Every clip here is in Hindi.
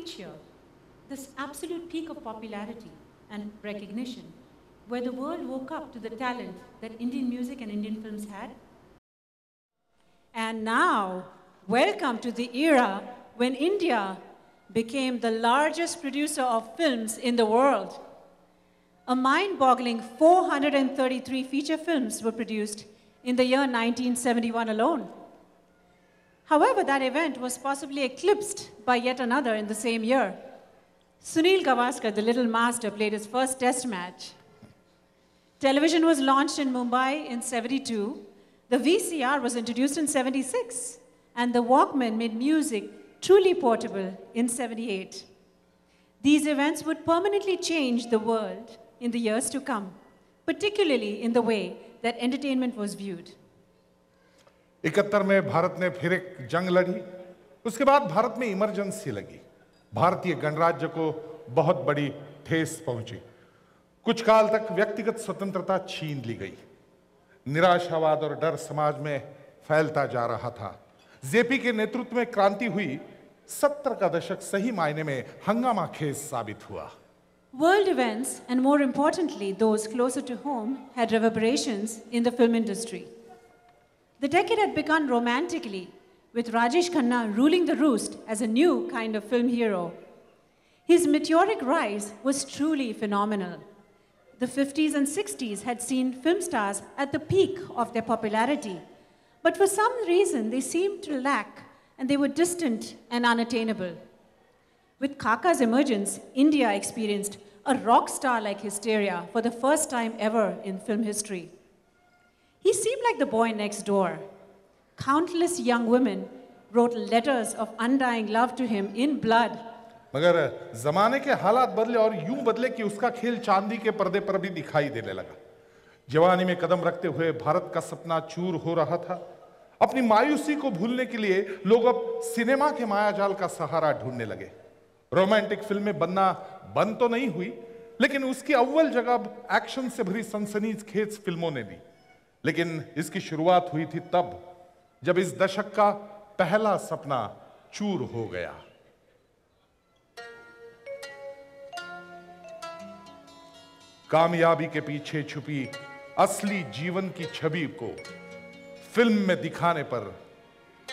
reach here, this absolute peak of popularity and recognition, where the world woke up to the talent that Indian music and Indian films had? And now, welcome to the era when India became the largest producer of films in the world. A mind-boggling 433 feature films were produced in the year 1971 alone. However, that event was possibly eclipsed by yet another in the same year. Sunil Gavaskar, the Little Master, played his first test match. Television was launched in Mumbai in '72. The VCR was introduced in '76. And the Walkman made music truly portable in '78. These events would permanently change the world in the years to come, particularly in the way that entertainment was viewed. 71 में भारत ने फिर एक जंग लड़ी। उसके बाद भारत में इमरजेंसी लगी। भारतीय गणराज्य को बहुत बड़ी ठेस पहुंची। कुछ काल तक व्यक्तिगत स्वतंत्रता छीन ली गई। निराशावाद और डर समाज में फैलता जा रहा था। जेपी के नेतृत्व में क्रांति हुई। 70 का दशक सही मायने में हंगामा खेज साबित हुआ। World events, and more importantly, those closer to home, had reverberations in the film industry. The decade had begun romantically, with Rajesh Khanna ruling the roost as a new kind of film hero. His meteoric rise was truly phenomenal. The 50s and 60s had seen film stars at the peak of their popularity, but for some reason they seemed to lack, and they were distant and unattainable. With Kaka's emergence, India experienced a rock star-like hysteria for the first time ever in film history. He seemed like the boy next door. Countless young women wrote letters of undying love to him in blood. मगर जमाने के हालात बदले और यूं बदले कि उसका खेल चांदी के पर्दे पर भी दिखाई देने लगा। जवानी में कदम रखते हुए भारत का सपना चूर हो रहा था। अपनी मायूसी को भूलने के लिए लोग अब सिनेमा के मायाजाल का सहारा ढूंढने लगे। रोमांटिक फिल्में बनना बंद तो नहीं हुई, लेकिन उसकी अव्वल जगह एक्शन से भरी सनसनीखेज फिल्मों ने ली। लेकिन इसकी शुरुआत हुई थी तब जब इस दशक का पहला सपना चूर हो गया। कामयाबी के पीछे छुपी असली जीवन की छवि को फिल्म में दिखाने पर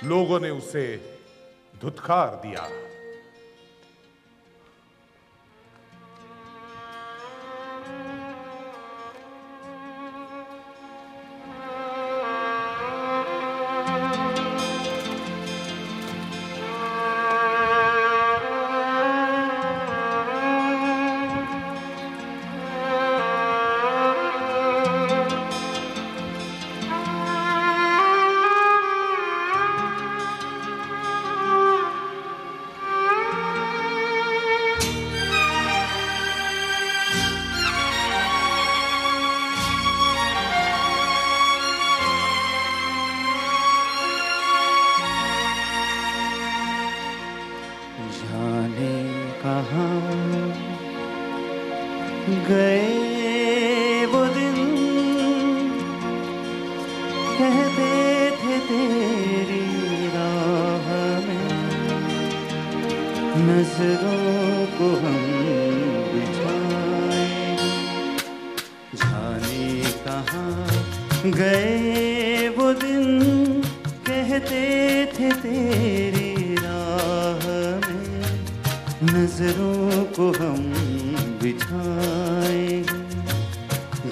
लोगों ने उसे धुतकार दिया। गए वो दिन कहते थे तेरी राह में नजरों को हम बिछाए, जाने कहाँ गए वो दिन कहते थे तेरी राह में नजरों को हम बिछाए,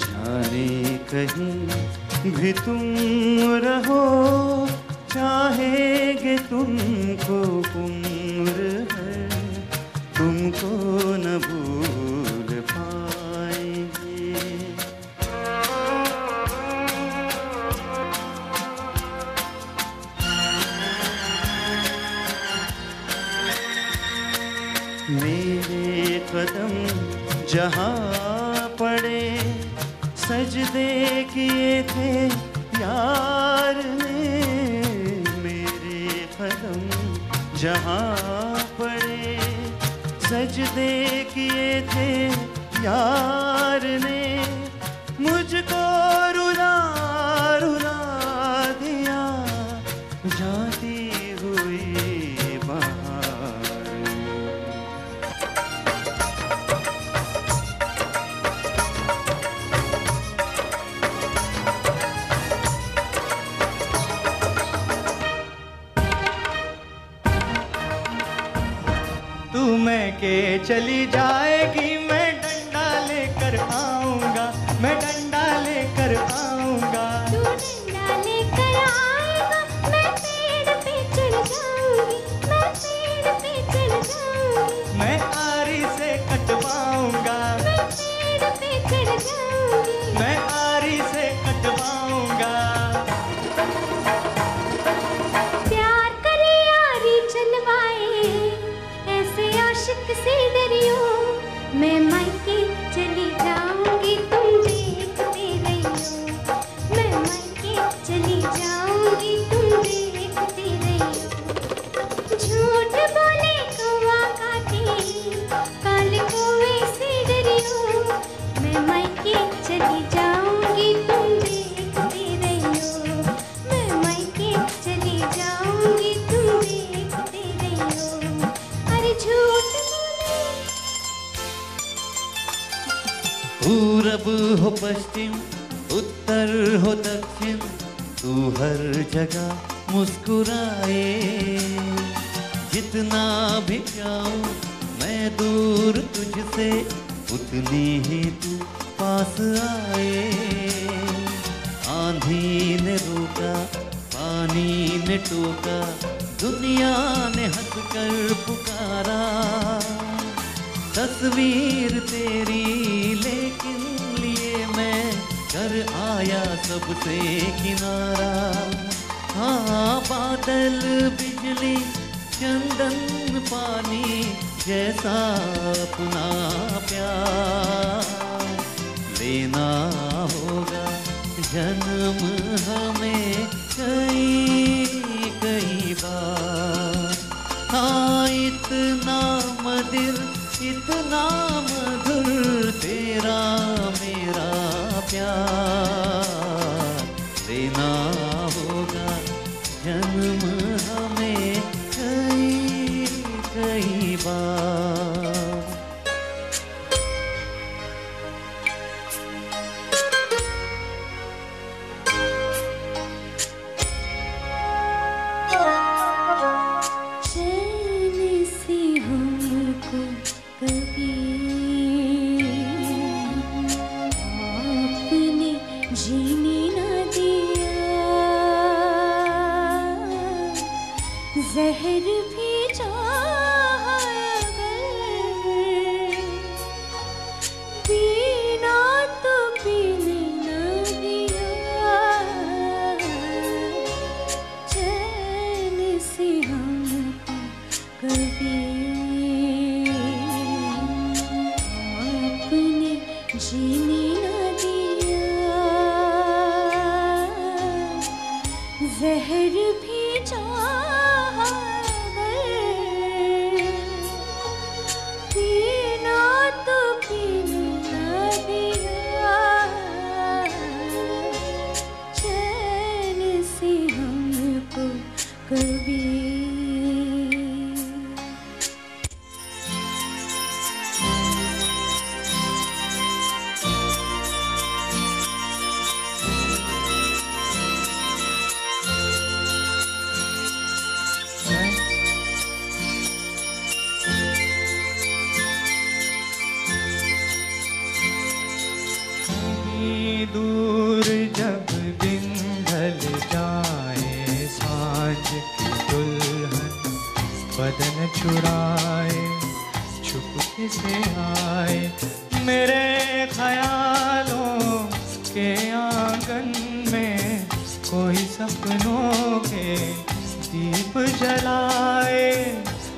जाने कहीं भी तुम रहो चाहेंगे तुमको उम्र है, तुमको न भूल पाएंगे। मेरे कदम जहाँ पड़े सजदे किए थे यार ने, मेरे कदम जहाँ पड़े सजदे किए थे यार ने, मुझको रुला रुला दिया जाती हुई बहार। तू मैं के चली जाएगी, मैं डंडा लेकर आऊंगा, मैं डंडा लेकर आऊंगा। तू डंडा लेकर आएगा, मैं पेड़ पे चढ़ जाऊंगी, मैं पेड़ पे चढ़ जाऊंगी। मैं आरी से कटवाऊंगा, मैं पेड़ पे चढ़ जाऊंगी, मैं आरी से कटवाऊंगा। प्यार करे यारी चलवाए, ऐसे आशिक से डरियो। मैं मायके चली जाऊंगी, तुम देखते रहियो। मैं मायके चली जाऊंगी, तुम देखते रहियो। झूठ बोले कौवा काटे, काले कौवे से डरियो। मैं मायके चली जाऊंगी, तुम देखते रहियो। मैं मायके चली जाऊंगी, तुम देखते रहियो। अरे झूठ बोले। पूरब हो पश्चिम, उत्तर हो दक्षिण, तू हर जगह मुस्कुराए। जितना भी जाऊं मैं दूर तुझसे, उतनी ही तू पास आए। आंधी ने रोका, पानी ने टोका, दुनिया ने हंसकर पुकारा। तस्वीर तेरी लेकिन लिए मैं कर आया सबसे किनारा। हाँ, बादल बिजली चंदन पानी जैसा अपना प्यार लेना होगा जन्म हमें कई कई बार। हाँ, इतना मधुर इतना मधुर तेरा मेरा प्यार लेना होगा जन्म हमें कई कई बार। चैन से हमको कभी आपने जीने न दिया। जहर भी चाहा अगर, पीना तो पीने न दिया। चैन से हमको कभी आपने जीने न दिया। जहर भी चाहा अगर, पीना तो पीने न दिया। चैन से हमको कभी। कहीं दूर जब दिन ढल जाए, सांझ की दुल्हन बदन चुराए, चुपके से आए मेरे ख्यालों के आंगन में। कोई सपनों के दीप जलाए,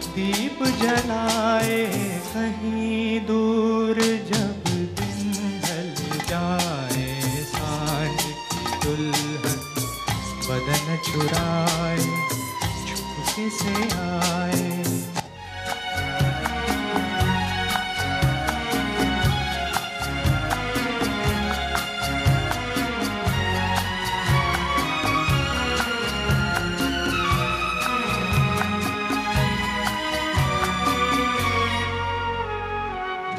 दीप जलाए। कहीं दूर जब दिन ढल जाए, सांझ की दुल्हन बदन चुराए, चुपके से आए।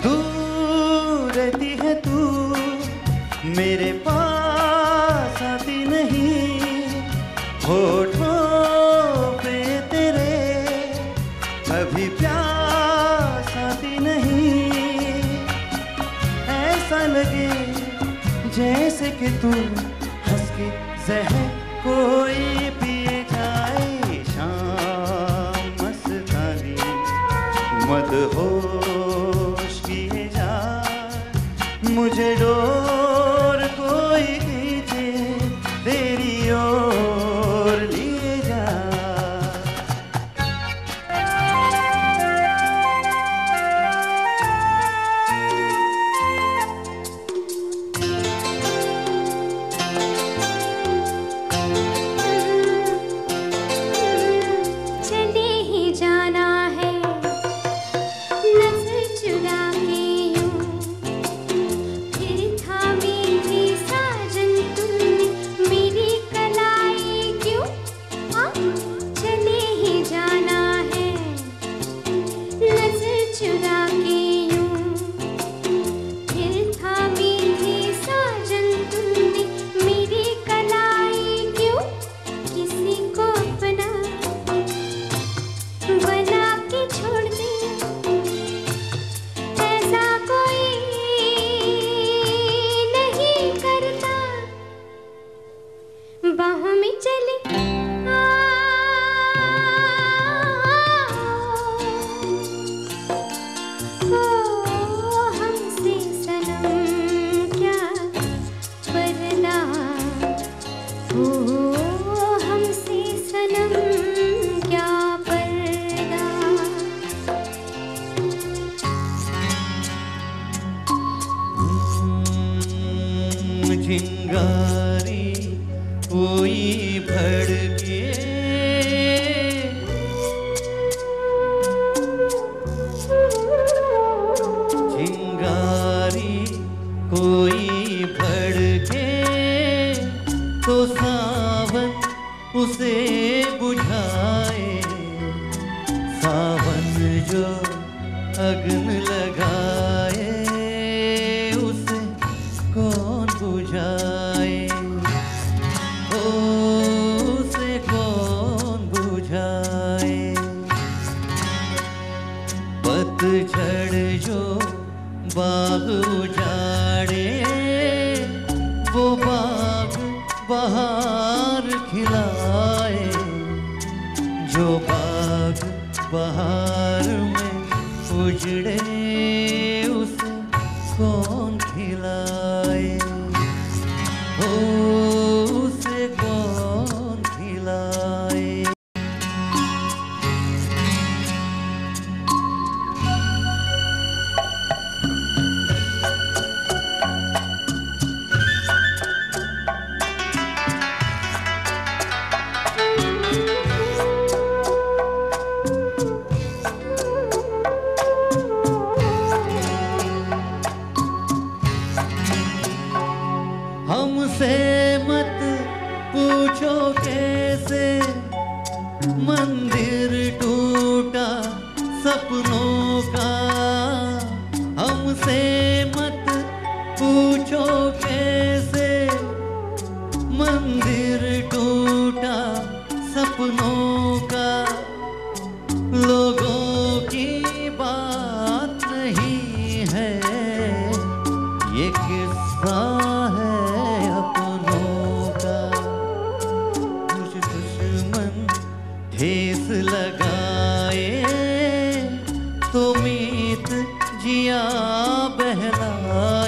दूर रहती है तू, मेरे पास आती नहीं। होठों पे तेरे कभी प्यार जैसे कि तू हंस के जहर कोई पिए जाए। शाम मस्तानी मदहोश किए जाए, मुझे डोर कोई खींचे तेरी ओर लिए जाए। चले ही जाना है नजर चुरा के यूं, फिर थामी थी साजन तुमने मेरी कलाई क्यों? हाँ, चले ही जाना है नजर चुरा के यूं, फिर थामी थी साजन तुमने मेरी कलाई क्यों? किसी को अपना बना के छोड़ दे, ऐसा कोई नहीं करता। बाहों में चले ओ हमसे सनम क्या पर्दा, ओ हमसे सनम क्या पर्दा। चिंगारी कोई भड़के, चिंगारी कोई भड़के तो सावन उसे बुझाए। सावन जो अग्न लगाए उसे कौन बुझाए, ओ उसे कौन बुझाए। पतझड़ जो बाग उजाड़े वो बाग बहार खिलाए, जो बाग बहार में उजड़े उसे कौन खिलाए, ओ उसे कौन खिलाए। हमसे मत पूछो कैसे मंदिर टूटा सपनों का। हमसे मत पूछो कैसे मंदिर टूटा सपनों का। लोगों की बात नहीं है ये किस्सा है अपनों का। कुछ दुश्मन ठेस लगाए तो मीत जिया बहलाए।